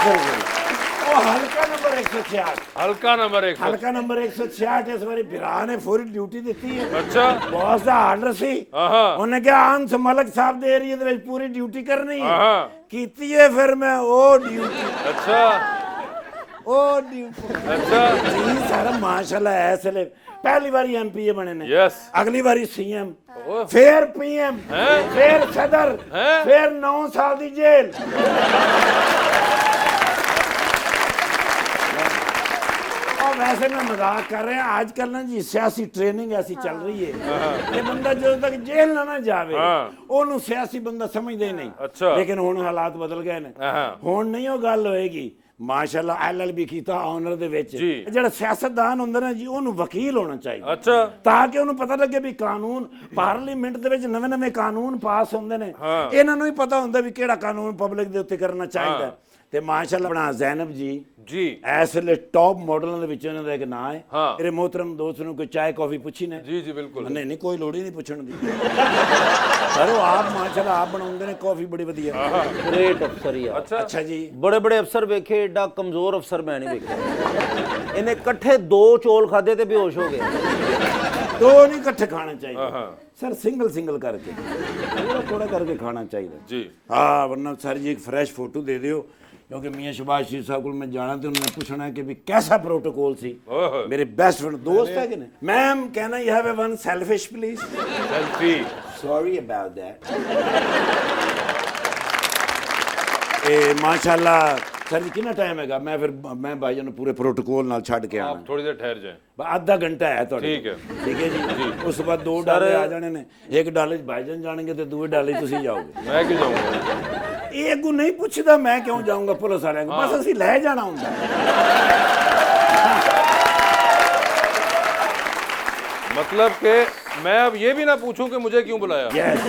ओ हल्का नंबर 166
हल्का नंबर
166 इस बारी बिरा ने पूरी ड्यूटी दी है
अच्छा
बॉस ਦਾ ਆਰਡਰ ਸੀ ਉਹਨੇ ਕਿਹਾ ਅੰਸ਼ ਮਲਕ ਸਾਹਿਬ ਦੇ ਏਰੀਆ ਦੇ ਵਿੱਚ ਪੂਰੀ ਡਿਊਟੀ ਕਰਨੀ ਹੈ ਕੀਤੀ ਹੈ ਫਿਰ ਮੈਂ ਉਹ ਡਿਊਟੀ
अच्छा
ਉਹ ਡਿਊਟੀ
अच्छा
ਜੀ ਸਰ ਮਾਸ਼ਾਅੱਲਾ ਐਸਲੇ पहली बारी एमपीए बने ने
यस
अगली बारी सीएम फिर पीएम फिर सदर फिर 9 साल की जेल और वैसे मैं मजाक कर रहे हैं आजकल ना जी सियासी ट्रेनिंग ऐसी चल रही है ये बंदा जो तक जेल ना जावे ओनू सियासी बंदा समझदे नहीं
अच्छा
लेकिन हुण हालात बदल गए ने हुण नहीं वो गल होएगी माशाल्लाह LLB ਕੀਤਾ ਆਨਰ ਦੇ ਵਿੱਚ ਜਿਹੜਾ ਸਿਆਸਤਦਾਨ ਹੁੰਦਾ ਨਾ ਜੀ ਉਹਨੂੰ ਵਕੀਲ ਹੋਣਾ ਚਾਹੀਦਾ
ਅੱਛਾ
ਤਾਂ ਕਿ ਉਹਨੂੰ ਪਤਾ ਲੱਗੇ ਵੀ ਕਾਨੂੰਨ ਪਾਰਲੀਮੈਂਟ ਦੇ ਵਿੱਚ ਨਵੇਂ-ਨਵੇਂ ਕਾਨੂੰਨ ਪਾਸ ਹੁੰਦੇ ਨੇ ਇਹਨਾਂ ਨੂੰ ਵੀ ਪਤਾ ਹੁੰਦਾ ਵੀ ਕਿਹੜਾ ਕਾਨੂੰਨ ਪਬਲਿਕ ਦੇ ਉੱਤੇ ਕਰਨਾ ਚਾਹੀਦਾ ਤੇ ਮਾਸ਼ਾਅੱਲਾ ਆਪਣਾ ਜ਼ੈਨਬ ਜੀ ਇਸ ਵੇਲੇ ਟੌਪ ਮਾਡਲਾਂ ਦੇ ਵਿੱਚ ਇਹਨਾਂ ਦਾ ਇੱਕ ਨਾਂ ਹੈ ਮੇਰੇ ਮੋਹਤਰਮ ਦੋਸਤ ਨੂੰ ਕੋਈ ਚਾय ਕਾਫੀ ਪੁੱਛੀ ਨੇ
ਜੀ ਬਿਲਕੁਲ
ਨਹੀਂ ਕੋਈ ਲੋੜ ਹੀ ਨਹੀਂ ਪੁੱਛਣ ਦੀ ਸਰ ਉਹ ਆਪ ਮਾਸ਼ਾਅੱਲਾ ਆਪ ਬਣਾਉਂਦੇ ਨੇ ਕਾਫੀ ਬੜੀ ਵਧੀਆ
ਗ੍ਰੇਟ ਅਫਸਰ ਯਾਰ
ਅੱਛਾ ਜੀ
ਬੜੇ ਬੜੇ ਅਫਸਰ ਵੇਖੇ ਏਡਾ ਕਮਜ਼ੋਰ ਅਫਸਰ ਮੈਂ ਨਹੀਂ ਵੇਖਿਆ ਇਹਨੇ ਇਕੱਠੇ 2 ਚੌਲ ਖਾਦੇ ਤੇ ਬੇਹੋਸ਼ ਹੋ ਗਿਆ
2 ਨਹੀਂ ਇਕੱਠੇ ਖਾਣੇ ਚਾਹੀਦੇ सर सिंगल करके थोड़ा करके खाना चाहिए
जी
हाँ वरना सर जी एक फ्रेश फोटो दे दियो क्योंकि मियाँ शहबाज शरीफ साहब को मैं जाना तो उन्होंने पूछना है कि भी कैसा प्रोटोकॉल सी मेरे बेस्ट फ्रेंड दोस्त है कि नहीं मैम कहना you have one selfish please
selfie
sorry about that माशाल्लाह सर जी कितना टाइम हैगा मैं फिर मैं भाईजान ਨੂੰ ਪੂਰੇ ਪ੍ਰੋਟੋਕੋਲ ਨਾਲ ਛੱਡ ਕੇ ਆਣਾ
थोड़ी देर ठहर जाए
आधा घंटा है ਤੁਹਾਡੇ ठीक है जी उस बाद 2 डाले आ जाने ने एक डाले भाईजान जानेंगे तो दूसरे डाले ਤੁਸੀਂ ਜਾਓਗੇ
मैं क्यों जाऊंगा
ਇਹ ਅੱਗੋਂ ਨਹੀਂ ਪੁੱਛਦਾ ਮੈਂ ਕਿਉਂ ਜਾਊਂਗਾ ਪੁਲਿਸ ਵਾਲਿਆਂ ਕੋਲ ਬਸ ਅਸੀਂ ਲੈ ਜਾਣਾ ਹੁੰਦਾ
मतलब कि मैं अब ये भी ना पूछूं कि मुझे क्यों बुलाया
यस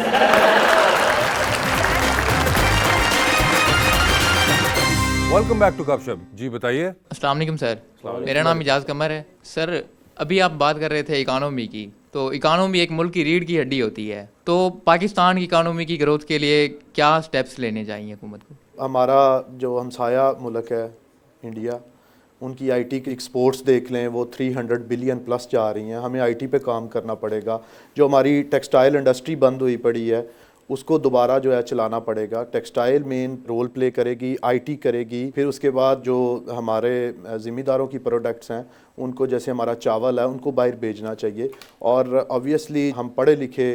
वेलकम बैक टू गपशप जी बताइए
अस्सलाम वालेकुम सर मेरा नाम इजाज़ कमर है सर अभी आप बात कर रहे थे इकानमी की तो इकानमी एक मुल्क की रीढ़ की हड्डी होती है तो पाकिस्तान की इकानमी की ग्रोथ के लिए क्या स्टेप्स लेने चाहिए हुकूमत को
हमारा जो हमसाया मुल्क है इंडिया उनकी आईटी की एक्सपोर्ट्स देख लें वो 300 बिलियन प्लस जा रही हैं हमें आईटी पे काम करना पड़ेगा जो हमारी टेक्सटाइल इंडस्ट्री बंद हुई पड़ी है उसको दोबारा जो है चलाना पड़ेगा टेक्सटाइल मेन रोल प्ले करेगी आईटी करेगी फिर उसके बाद जो हमारे ज़िम्मेदारों की प्रोडक्ट्स हैं उनको जैसे हमारा चावल है उनको बाहर भेजना चाहिए और ऑब्वियसली हम पढ़े लिखे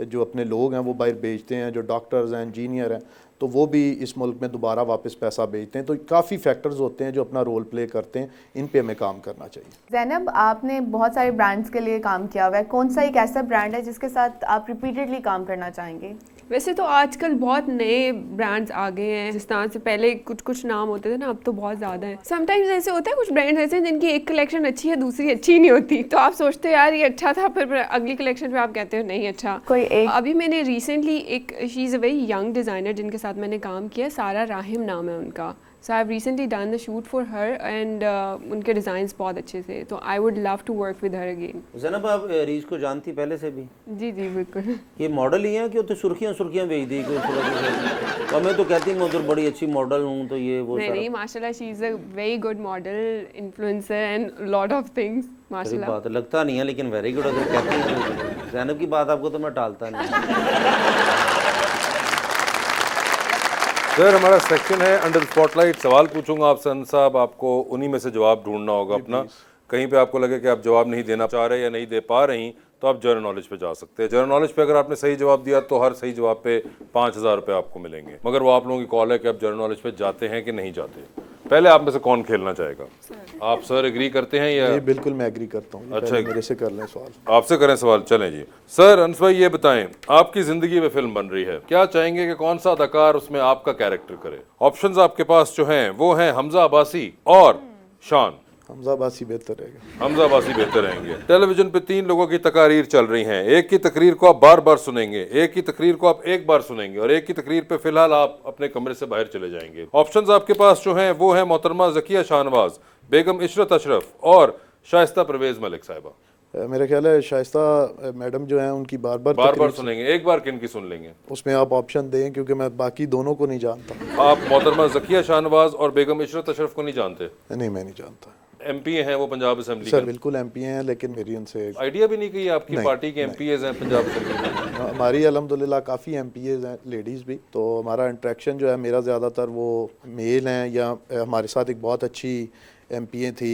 जो अपने लोग हैं वो बाहर भेजते हैं जो डॉक्टर्स हैं इंजीनियर हैं तो वो भी इस मुल्क में दोबारा वापस पैसा भेजते हैं तो काफ़ी फैक्टर्स होते हैं जो अपना रोल प्ले करते हैं इन पे हमें काम करना चाहिए
ज़ैनब आपने बहुत सारे ब्रांड्स के लिए काम किया हुआ है कौन सा एक ऐसा ब्रांड है जिसके साथ आप रिपीटेडली काम करना चाहेंगे
वैसे तो आजकल बहुत नए ब्रांड्स आ गए हैं जिस तरह से पहले कुछ नाम होते थे ना अब तो बहुत ज़्यादा है समटाइम्स ऐसे होता है कुछ ब्रांड्स ऐसे हैं जिनकी एक कलेक्शन अच्छी है दूसरी अच्छी नहीं होती तो आप सोचते हो यार ये अच्छा था फिर अगली कलेक्शन पे आप कहते हो नहीं अच्छा
कोई एक
अभी मैंने रिसेंटली एक she is a very young designer जिनके साथ मैंने काम किया सारा राहिम नाम है उनका So I've recently done the shoot for her and उनके डिज़ाइंस बहुत अच्छे थे तो I would love to work with her again.
Zainab आप रीज को जानती पहले से भी?
जी बिल्कुल.
ये मॉडल ही है कि तो सुर्खियाँ भेज दी कोई मैं तो कहती मैं उधर बड़ी अच्छी मॉडल हूँ तो ये वो
नहीं माशाल्लाह she is a very good model influencer and lot of things माशाल्लाह.
बात लगता नहीं है लेकिन वेरी गुड अगर कहती हैं ज़ैनब की बात आपको तो मैं टालता नहीं.
सर हमारा सेक्शन है अंडर स्पॉटलाइट सवाल पूछूंगा आपसे अंस साहब आपको उन्हीं में से जवाब ढूंढना होगा अपना कहीं पे आपको लगे कि आप जवाब नहीं देना चाह रहे या नहीं दे पा रही तो आप जनरल नॉलेज पे जा सकते हैं। जनरल नॉलेज पे अगर आपने सही जवाब दिया तो हर सही जवाब पे 5,000 रुपये आपको मिलेंगे, मगर वो आप लोगों की कॉल है कि आप जनरल नॉलेज पे जाते हैं कि नहीं जाते। पहले आप में से कौन खेलना चाहेगा? आप सर एग्री करते हैं या?
जी बिल्कुल मैं एग्री करता हूँ।
अच्छा,
मेरे से कर लें सवाल।
आपसे करें सवाल, चलें जी। सर अंस भाई ये बताएं, आपकी जिंदगी में फिल्म बन रही है, क्या चाहेंगे कि कौन सा अदाकार उसमें आपका कैरेक्टर करे? ऑप्शंस आपके पास जो हैं वो हैं हमजा अब्बासी और शान।
हमजा अब्बासी बेहतर रहेगा।
हमजा अब्बासी बेहतर रहेंगे। टेलीविजन पे 3 लोगों की तकारीर चल रही हैं, एक की तकरीर को आप बार बार सुनेंगे, एक की तकरीर को आप एक बार सुनेंगे और एक की तकरीर पे फिलहाल आप अपने कमरे से बाहर चले जाएंगे। ऑप्शंस आपके पास जो हैं वो हैं मोहतरमा ज़किया शाहनवाज, बेगम इशरत अशरफ और शाइस्ता परवेज मलिक साहिबा।
मेरा ख्याल है शाइस्ता मैडम जो हैं उनकी बार बार
सुनेंगे। एक बार किन की सुन लेंगे?
उसमें आप ऑप्शन दें क्योंकि मैं बाकी दोनों को नहीं जानता।
आप मोहतरमा ज़किया शाहनवाज और बेगम इशरत अशरफ को नहीं जानते?
नहीं मैं नहीं जानता।
एमपी हैं वो पंजाब असेंबली
सर बिल्कुल एमपी हैं, लेकिन मेरी उनसे
आइडिया भी नहीं कि आपकी पार्टी के एमपीएज हैं पंजाब असेंबली में।
हमारी अल्हम्दुलिल्लाह काफ़ी एमपीएज हैं लेडीज़ भी, तो हमारा इंटरेक्शन जो है मेरा ज़्यादातर वो मेल हैं। या हमारे साथ एक बहुत अच्छी एमपीए थी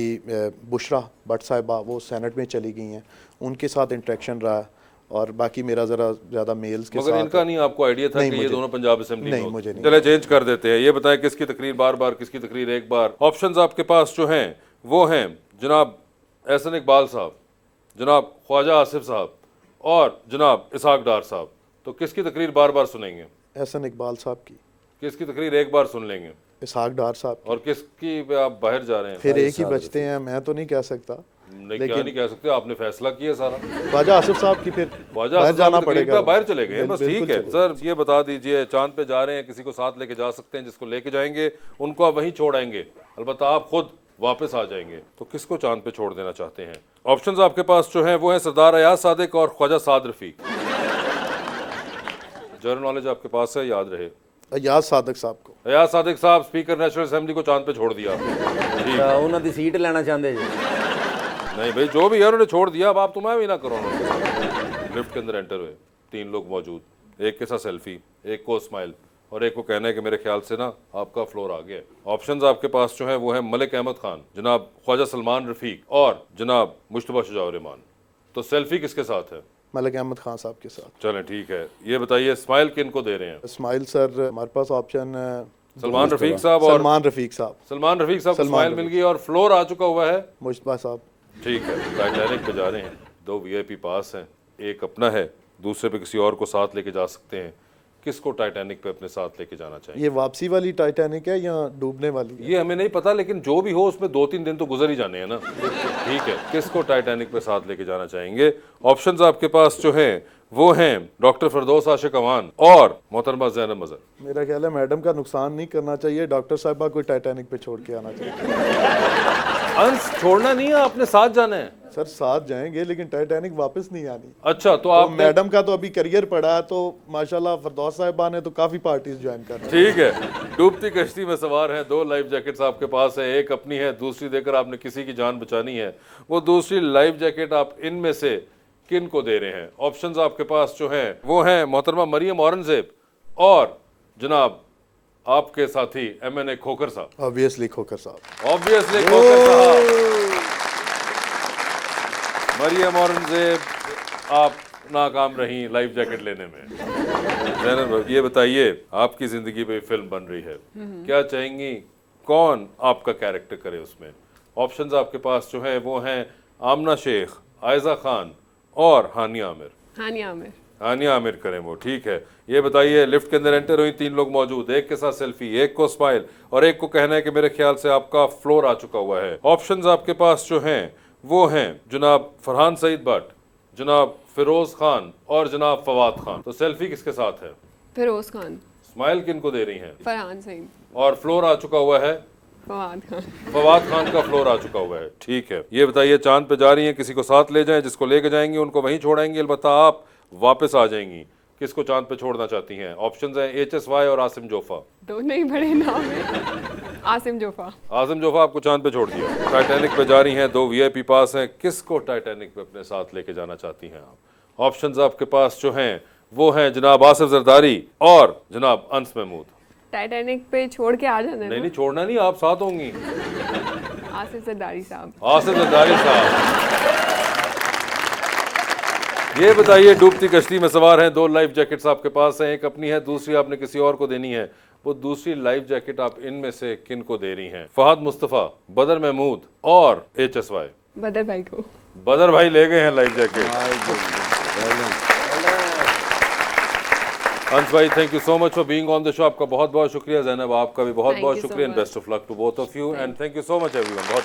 बुशरा भट्ट साहिबा, वो सेनेट में चली गई हैं, उनके साथ इंटरेक्शन रहा। और बाकी मेरा ज़रा ज़्यादा मेल्स के साथ।
मगर इनका नहीं आपको आइडिया था कि ये दोनों पंजाब असेंबली में?
नहीं मुझे नहीं।
चले चेंज कर देते हैं, ये बताएं किसकी तकरीर बार बार, किसकी तकरीर एक बार। ऑप्शंस आपके पास जो हैं वो हैं जनाब एहसन इकबाल साहब, जनाब ख्वाजा आसिफ साहब और जनाब इसहाक डार साहब। तो किसकी तकरीर बार बार सुनेंगे?
एहसन इकबाल साहब की।
किसकी तकरीर एक बार सुन लेंगे?
इसहाक डार साहब।
और किसकी पे आप बाहर जा रहे हैं?
फिर एक ही बचते हैं, मैं तो नहीं कह सकता।
नहीं क्या नहीं कह सकते, आपने फैसला किया सारा।
ख्वाजा आसिफ साहब की फिर
बाहर जाना पड़ेगा, बाहर चले गए बस। ठीक है सर, ये बता दीजिए चांद पे जा रहे हैं, किसी को साथ लेके जा सकते हैं, जिसको लेके जाएंगे उनको आप वहीं छोड़ आएंगे, अलबत्ता आप खुद वापस आ जाएंगे। तो किसको चांद पे छोड़ देना चाहते हैं? ऑप्शंस आपके पास जो हैं वो हैं सरदार अयाज सादिक और ख्वाजा साद रफीक। जनरल नॉलेज आपके पास है, याद रहे।
अयाज सादिक साहब को।
अयाज सादिक साहब स्पीकर नेशनल असेंबली को चांद पे छोड़ दिया आपने।
उन्होंने सीट लेना चाहते जी?
नहीं भाई, जो भी है उन्होंने छोड़ दिया। अब आप तुम्हें भी ना करो। लिफ्ट के अंदर एंटर हुए, 3 लोग मौजूद, एक के साथ सेल्फी, एक को स्माइल और एक को कहना है कि मेरे ख्याल से ना आपका फ्लोर आ गया। ऑप्शंस आपके पास जो है वो है मलिक अहमद खान, जनाब ख्वाजा सलमान रफीक और जनाब मुश्तबा शुजाउर रहमान। तो सेल्फी किसके साथ है?
मलिक अहमद खान साहब के साथ।
चलें ठीक है, ये बताइए स्माइल किन को दे रहे हैं?
स्माइल सर हमारे पास ऑप्शन
सलमान रफीक साहब और
सलमान रफीक साहब।
सलमान रफीक साहब को स्माइल मिल गई और फ्लोर आ चुका हुआ है
मुश्तबा साहब।
ठीक है, टाइटैनिक पे जा रहे हैं, 2 वीआईपी पास हैं, एक अपना है, दूसरे पे किसी और को साथ लेके जा सकते हैं। किसको टाइटैनिक पे अपने साथ लेके जाना चाहिए?
ये वापसी वाली टाइटैनिक है या डूबने वाली है?
ये हमें नहीं पता, लेकिन जो भी हो उसमें 2-3 दिन तो गुजर ही जाने हैं ना। ठीक है, किसको टाइटैनिक पे साथ लेके जाना चाहेंगे? ऑप्शंस आपके पास जो हैं वो हैं डॉक्टर फरदौस आशिक अवान और मोहतरमा ज़ैनब मज़हर।
मेरा ख्याल है मैडम का नुकसान नहीं करना चाहिए, डॉक्टर साहिबा को टाइटैनिक पे छोड़ के आना चाहिए।
अंश छोड़ना नहीं है, आपने साथ जाना है।
सर साथ जाएंगे लेकिन टाइटैनिक वापस नहीं आनी।
अच्छा तो आप
मैडम का तो अभी करियर पड़ा है, तो माशाल्लाह फरदौस साहिबा ने तो काफी पार्टीज ज्वाइन कर रही।
ठीक है, डूबती कश्ती में सवार हैं, 2 लाइफ जैकेट्स आपके पास है, एक अपनी है, दूसरी देकर आपने किसी की जान बचानी है। वो दूसरी लाइफ जैकेट आप इनमें से किन को दे रहे हैं? ऑप्शंस आपके पास जो हैं वो हैं मोहतरमा मरियम औरंगजेब और जनाब आपके साथी MNA खोकर साहब।
ऑब्वियसली खोकर साहब।
ऑब्वियसली खोकर साहब। मरियम औरंगजेब आप नाकाम रही लाइफ जैकेट लेने में। ज़ैनब ये बताइए, आपकी जिंदगी पे फिल्म बन रही है, क्या चाहेंगी कौन आपका कैरेक्टर करे उसमें? ऑप्शंस आपके पास जो है वो हैं आमना शेख, आयजा खान और हानिया आमिर। हानिया आमिर करें वो। ठीक है, ये बताइए लिफ्ट के अंदर एंटर हुई, 3 लोग मौजूद, एक के साथ सेल्फी, एक को स्माइल और एक को कहना है कि मेरे ख्याल से आपका फ्लोर आ चुका हुआ है। ऑप्शंस आपके पास जो हैं वो हैं जनाब फरहान सईद भट्ट, जनाब फिरोज खान और जनाब फवाद खान। तो सेल्फी किसके साथ है?
फिरोज खान।
स्माइल किन को दे रही हैं?
फरहान सईद।
और फ्लोर आ चुका हुआ है
फवाद खान।
फवाद खान का फ्लोर आ चुका हुआ है। ठीक है, ये बताइए चांद पे जा रही हैं, किसी को साथ ले जाएं, जिसको लेके जाएंगी उनको वहीं छोड़ाएंगी, अलबत्ता आप वापस आ जाएंगी। किसको चांद पे छोड़ना चाहती हैं? ऑप्शंस हैं HSY और आसिम जोफा।
दोनों ही बड़े नाम हैं। आसिम जोफा।
आसिम जोफा आपको चांद पे छोड़ दिया। टाइटैनिक पे जा रही हैं, 2 VIP पास हैं, किसको टाइटैनिक पे अपने साथ लेके जाना चाहती हैं आप? ऑप्शंस आपके पास जो हैं वो हैं जनाब आसिफ जरदारी और जनाब अंस महमूद।
टाइटैनिक पे छोड़ के आ जाना।
नहीं छोड़ना नहीं, आप साथ होंगी।
आसिफ जरदारी साहब।
आसिफ जरदारी साहब। ये बताइए, डूबती कश्ती में सवार हैं, 2 लाइफ जैकेट्स आपके पास हैं, एक अपनी है, दूसरी आपने किसी और को देनी है। वो दूसरी लाइफ जैकेट आप इनमें से किन को दे रही हैं? फहद मुस्तफ़ा, बदर महमूद और HSY?
बदर भाई को।
बदर भाई ले गए हैं लाइफ जैकेट। अंश भाई, thank you so much for being on the show. आपका बहुत बहुत शुक्रिया। ज़ैनब, आपका भी बहुत बहुत शुक्रिया। And best of luck to both of you and thank you so much everyone. बहुत